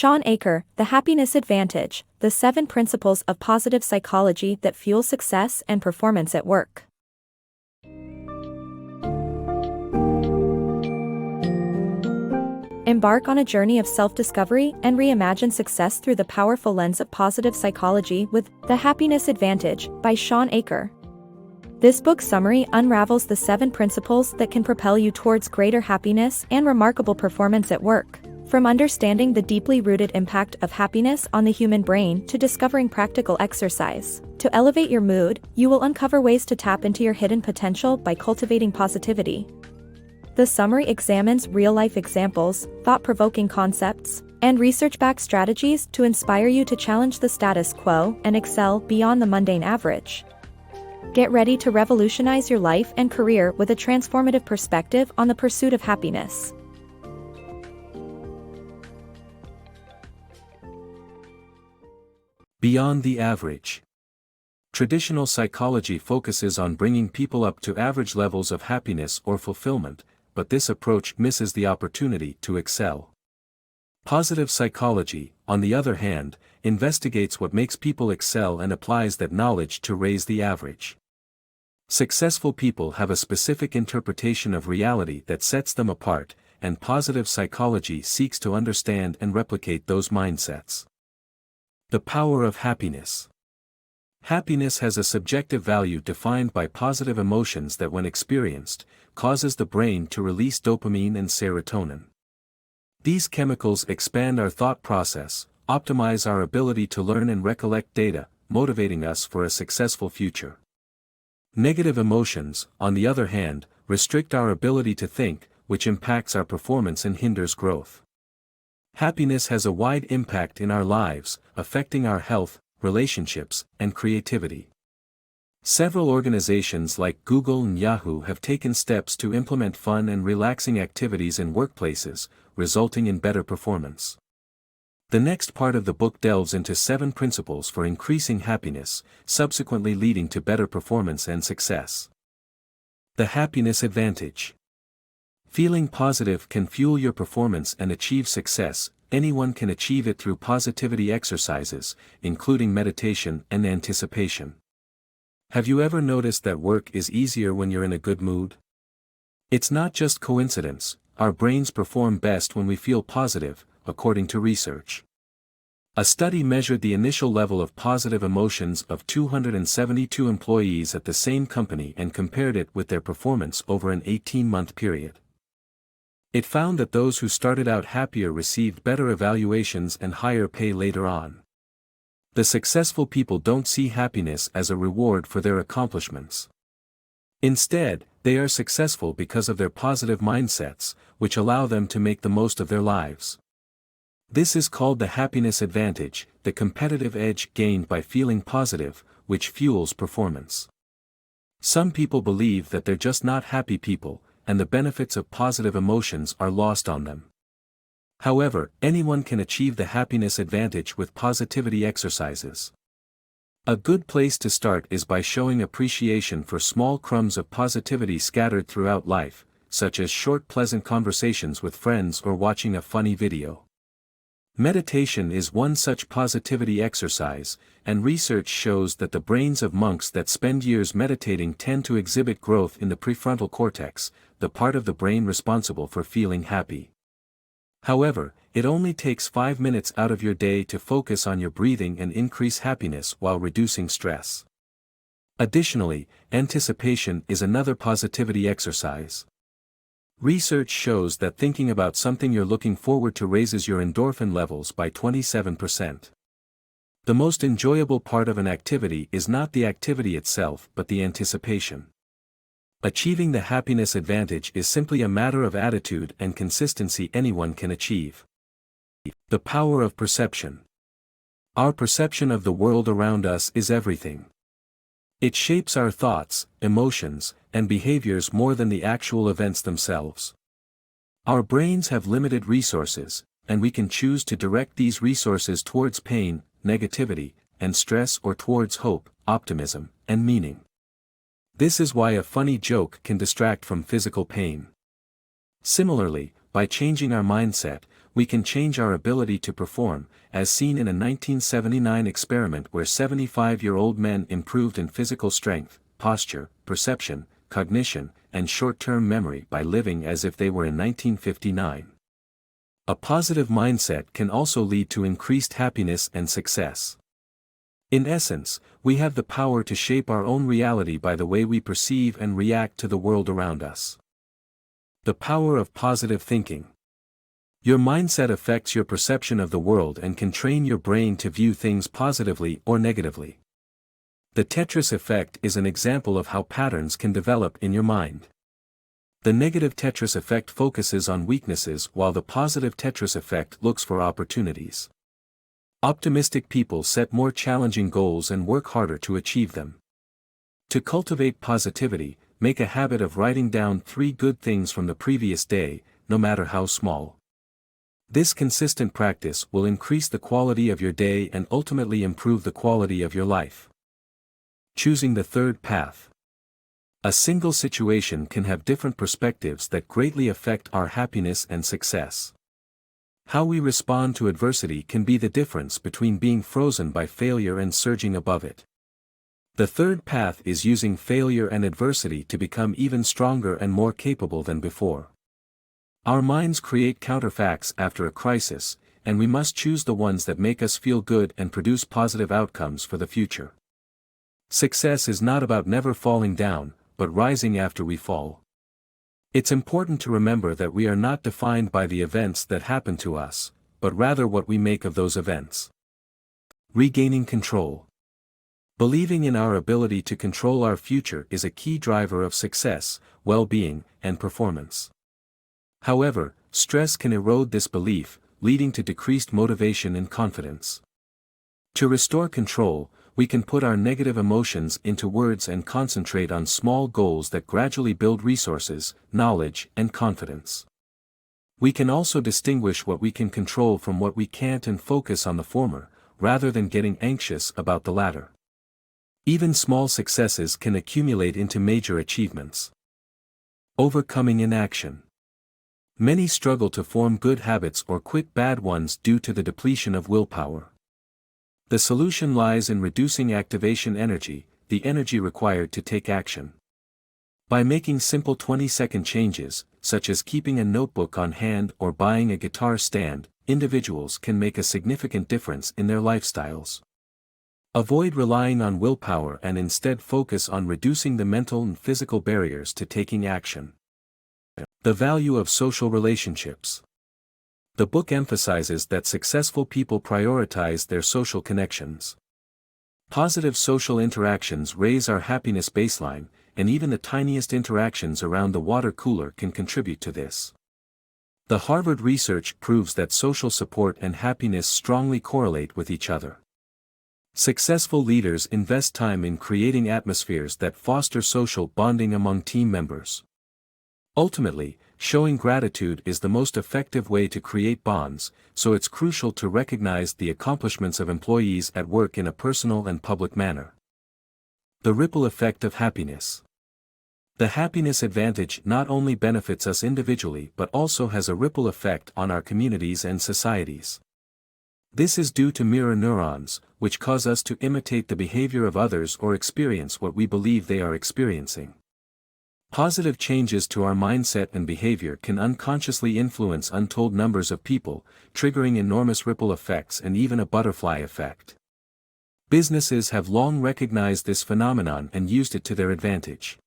Shawn Achor, The Happiness Advantage, The 7 Principles of Positive Psychology That Fuel Success and Performance at Work. Embark on a journey of self-discovery and reimagine success through the powerful lens of positive psychology with The Happiness Advantage by Shawn Achor. This book summary unravels the 7 principles that can propel you towards greater happiness and remarkable performance at work. From understanding the deeply rooted impact of happiness on the human brain to discovering practical exercise to elevate your mood, you will uncover ways to tap into your hidden potential by cultivating positivity. The summary examines real-life examples, thought-provoking concepts, and research-backed strategies to inspire you to challenge the status quo and excel beyond the mundane average. Get ready to revolutionize your life and career with a transformative perspective on the pursuit of happiness. Beyond the average. Traditional psychology focuses on bringing people up to average levels of happiness or fulfillment, but this approach misses the opportunity to excel. Positive psychology, on the other hand, investigates what makes people excel and applies that knowledge to raise the average. Successful people have a specific interpretation of reality that sets them apart, and positive psychology seeks to understand and replicate those mindsets. The power of happiness. Happiness has a subjective value defined by positive emotions that when experienced, causes the brain to release dopamine and serotonin. These chemicals expand our thought process, optimize our ability to learn and recollect data, motivating us for a successful future. Negative emotions, on the other hand, restrict our ability to think, which impacts our performance and hinders growth. Happiness has a wide impact in our lives, affecting our health, relationships, and creativity. Several organizations like Google and Yahoo have taken steps to implement fun and relaxing activities in workplaces, resulting in better performance. The next part of the book delves into 7 principles for increasing happiness, subsequently leading to better performance and success. The Happiness Advantage. Feeling positive can fuel your performance and achieve success. Anyone can achieve it through positivity exercises, including meditation and anticipation. Have you ever noticed that work is easier when you're in a good mood? It's not just coincidence, our brains perform best when we feel positive, according to research. A study measured the initial level of positive emotions of 272 employees at the same company and compared it with their performance over an 18-month period. It found that those who started out happier received better evaluations and higher pay later on. The successful people don't see happiness as a reward for their accomplishments. Instead, they are successful because of their positive mindsets, which allow them to make the most of their lives. This is called the happiness advantage, the competitive edge gained by feeling positive, which fuels performance. Some people believe that they're just not happy people, and the benefits of positive emotions are lost on them. However, anyone can achieve the happiness advantage with positivity exercises. A good place to start is by showing appreciation for small crumbs of positivity scattered throughout life, such as short pleasant conversations with friends or watching a funny video. Meditation is one such positivity exercise, and research shows that the brains of monks that spend years meditating tend to exhibit growth in the prefrontal cortex, the part of the brain responsible for feeling happy. However, it only takes 5 minutes out of your day to focus on your breathing and increase happiness while reducing stress. Additionally, anticipation is another positivity exercise. Research shows that thinking about something you're looking forward to raises your endorphin levels by 27%. The most enjoyable part of an activity is not the activity itself but the anticipation. Achieving the happiness advantage is simply a matter of attitude and consistency anyone can achieve. The power of perception. Our perception of the world around us is everything. It shapes our thoughts, emotions, and behaviors more than the actual events themselves. Our brains have limited resources, and we can choose to direct these resources towards pain, negativity, and stress or towards hope, optimism, and meaning. This is why a funny joke can distract from physical pain. Similarly, by changing our mindset, we can change our ability to perform, as seen in a 1979 experiment where 75-year-old men improved in physical strength, posture, perception, cognition, and short-term memory by living as if they were in 1959. A positive mindset can also lead to increased happiness and success. In essence, we have the power to shape our own reality by the way we perceive and react to the world around us. The power of positive thinking. Your mindset affects your perception of the world and can train your brain to view things positively or negatively. The Tetris effect is an example of how patterns can develop in your mind. The negative Tetris effect focuses on weaknesses while the positive Tetris effect looks for opportunities. Optimistic people set more challenging goals and work harder to achieve them. To cultivate positivity, make a habit of writing down 3 good things from the previous day, no matter how small. This consistent practice will increase the quality of your day and ultimately improve the quality of your life. Choosing the third path. A single situation can have different perspectives that greatly affect our happiness and success. How we respond to adversity can be the difference between being frozen by failure and surging above it. The third path is using failure and adversity to become even stronger and more capable than before. Our minds create counterfacts after a crisis, and we must choose the ones that make us feel good and produce positive outcomes for the future. Success is not about never falling down, but rising after we fall. It's important to remember that we are not defined by the events that happen to us, but rather what we make of those events. Regaining control. Believing in our ability to control our future is a key driver of success, well-being, and performance. However, stress can erode this belief, leading to decreased motivation and confidence. To restore control, we can put our negative emotions into words and concentrate on small goals that gradually build resources, knowledge, and confidence. We can also distinguish what we can control from what we can't and focus on the former, rather than getting anxious about the latter. Even small successes can accumulate into major achievements. Overcoming inaction. Many struggle to form good habits or quit bad ones due to the depletion of willpower. The solution lies in reducing activation energy, the energy required to take action. By making simple 20-second changes, such as keeping a notebook on hand or buying a guitar stand, individuals can make a significant difference in their lifestyles. Avoid relying on willpower and instead focus on reducing the mental and physical barriers to taking action. The value of social relationships. The book emphasizes that successful people prioritize their social connections. Positive social interactions raise our happiness baseline, and even the tiniest interactions around the water cooler can contribute to this. The Harvard research proves that social support and happiness strongly correlate with each other. Successful leaders invest time in creating atmospheres that foster social bonding among team members. Ultimately, showing gratitude is the most effective way to create bonds, so it's crucial to recognize the accomplishments of employees at work in a personal and public manner. The ripple effect of happiness. The happiness advantage not only benefits us individually but also has a ripple effect on our communities and societies. This is due to mirror neurons, which cause us to imitate the behavior of others or experience what we believe they are experiencing. Positive changes to our mindset and behavior can unconsciously influence untold numbers of people, triggering enormous ripple effects and even a butterfly effect. Businesses have long recognized this phenomenon and used it to their advantage.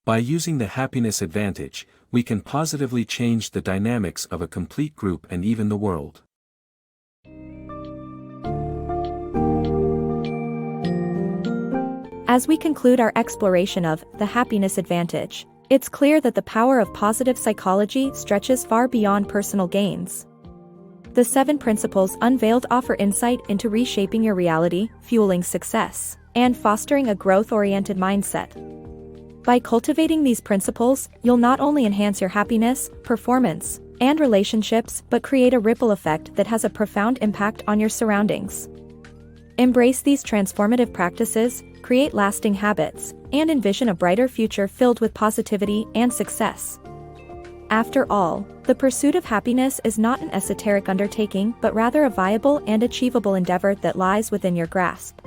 By using the happiness advantage, we can positively change the dynamics of a complete group and even the world. As we conclude our exploration of the happiness advantage, it's clear that the power of positive psychology stretches far beyond personal gains. The 7 principles unveiled offer insight into reshaping your reality, fueling success, and fostering a growth-oriented mindset. By cultivating these principles, you'll not only enhance your happiness, performance, and relationships but create a ripple effect that has a profound impact on your surroundings. Embrace these transformative practices, create lasting habits, and envision a brighter future filled with positivity and success. After all, the pursuit of happiness is not an esoteric undertaking but rather a viable and achievable endeavor that lies within your grasp.